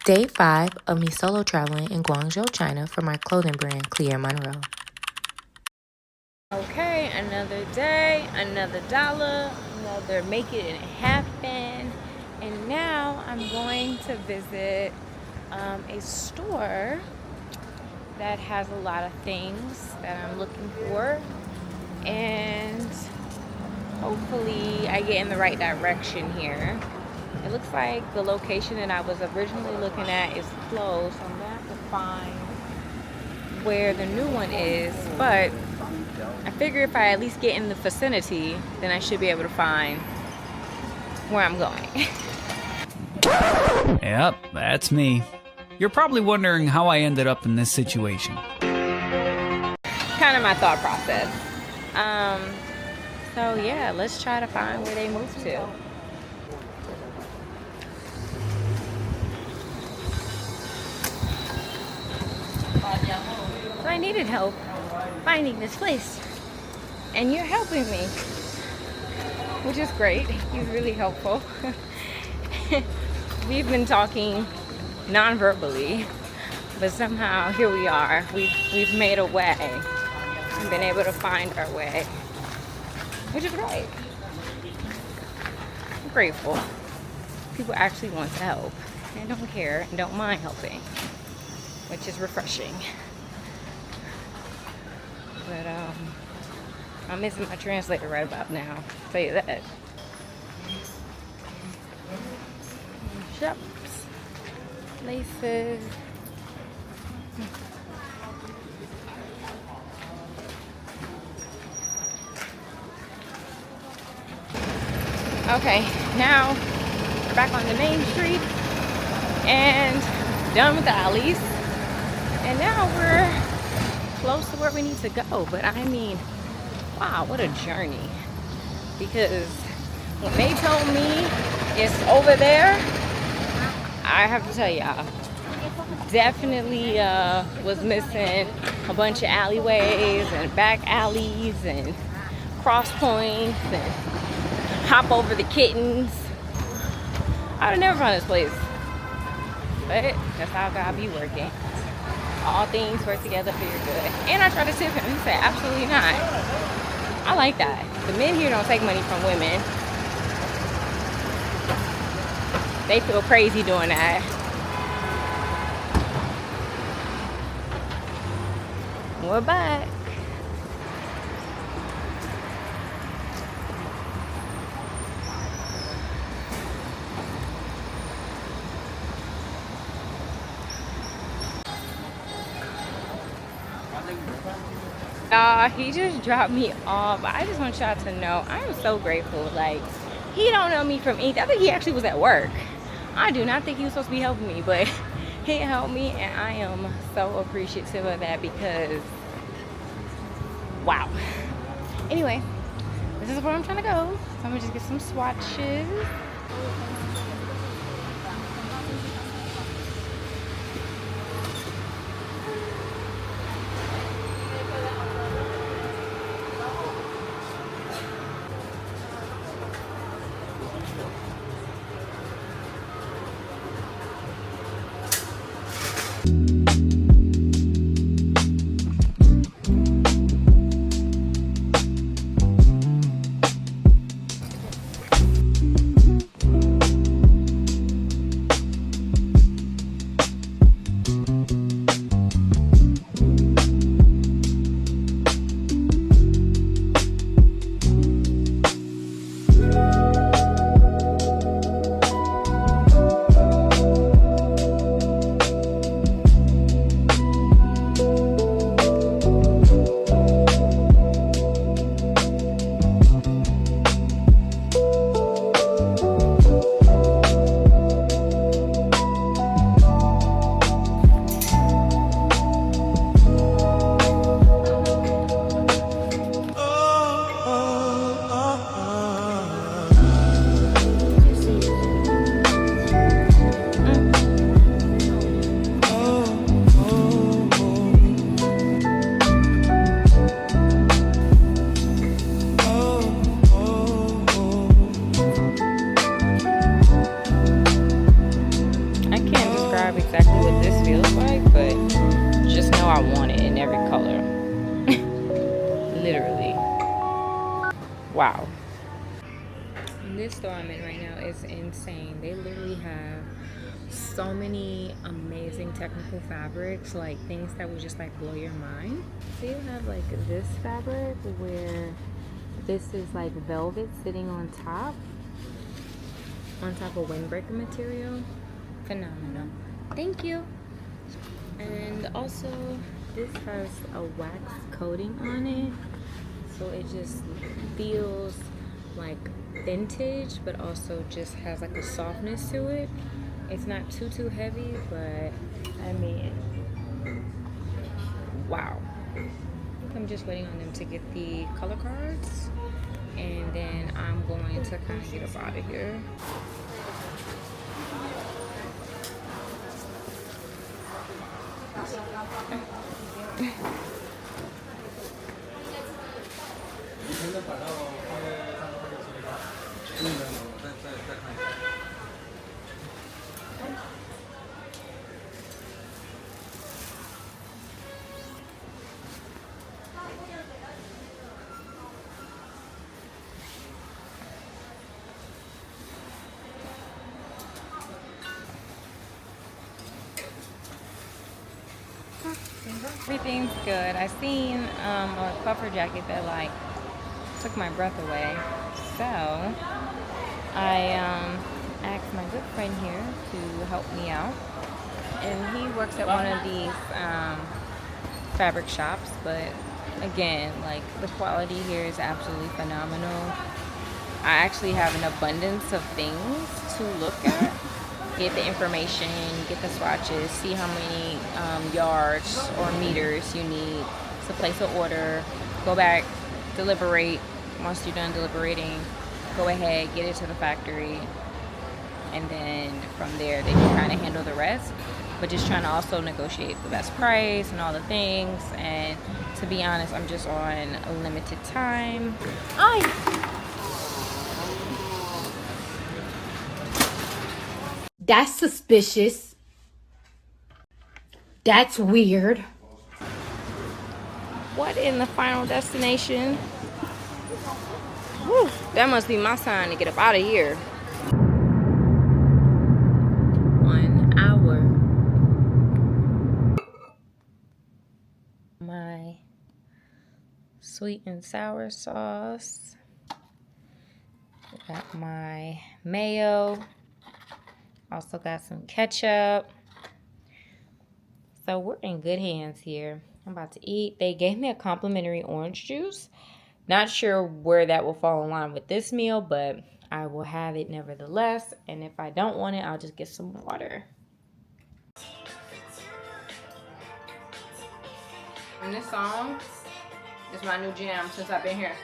Day 5 of me solo traveling in Guangzhou, China for my clothing brand, Cléair Monroe. Okay, another day, another dollar, another make it and it happen. And now I'm going to visit a store that has a lot of things that I'm looking for. And hopefully I get in the right direction here. It looks like the location that I was originally looking at is closed, so I'm gonna have to find where the new one is. But I figure if I at least get in the vicinity, then I should be able to find where I'm going. Yep, that's me. You're probably wondering how I ended up in this situation. Kind of my thought process. So yeah, let's try to find where they moved to. So I needed help finding this place, and you're helping me, which is great. You're really helpful. We've been talking non-verbally, but somehow here we are. We've made a way and been able to find our way, which is great. I'm grateful. People actually want to help and don't care and don't mind helping, which is refreshing. But I'm missing my translator right about now, I'll tell you that. Shops, laces. Okay, now we're back on the main street and done with the alleys. And now we're close to where we need to go. But I mean, wow, what a journey. Because when they told me it's over there, I have to tell y'all, definitely was missing a bunch of alleyways and back alleys and cross points and hop over the kittens. I'd have never found this place. But that's how God be working. All things work together for your good. And I tried to tip him. He said, absolutely not. I like that. The men here don't take money from women. They feel crazy doing that. We're back. He just dropped me off. I just want y'all to know I am so grateful. Like, he don't know me from anything. I think he actually was at work. I do not think he was supposed to be helping me, but he helped me, and I am so appreciative of that because, wow. Anyway, this is where I'm trying to go. So I'm gonna just get some swatches. describe exactly what this feels like, but just know I want it in every color. Literally. Wow. This store I'm in right now is insane. They literally have so many amazing technical fabrics, like things that would just like blow your mind. So you have like this fabric where this is like velvet sitting on top of windbreaker material. Phenomenal. Thank you. And also this has a wax coating on it, so it just feels like vintage, but also just has like a softness to it. It's not too heavy, but I mean, wow. I'm just waiting on them to get the color cards, and then I'm going to kind of get us out of here. Everything's good. I seen a puffer jacket that like took my breath away, so I asked my good friend here to help me out, and he works at one of these fabric shops. But again, like the quality here is absolutely phenomenal. I actually have an abundance of things to look at. Get the information, get the swatches, see how many yards or meters you need to place an order, go back, deliberate. Once you're done deliberating, go ahead, get it to the factory, and then from there they can kind of handle the rest. But just trying to also negotiate the best price and all the things. And to be honest, I'm just on a limited time. That's suspicious. That's weird. What in the final destination? Whew, that must be my sign to get up out of here. 1 hour. My sweet and sour sauce. Got my mayo. Also got some ketchup. So we're in good hands here. I'm about to eat. They gave me a complimentary orange juice. Not sure where that will fall in line with this meal, but I will have it nevertheless. And if I don't want it, I'll just get some water. And this song is my new jam since I've been here.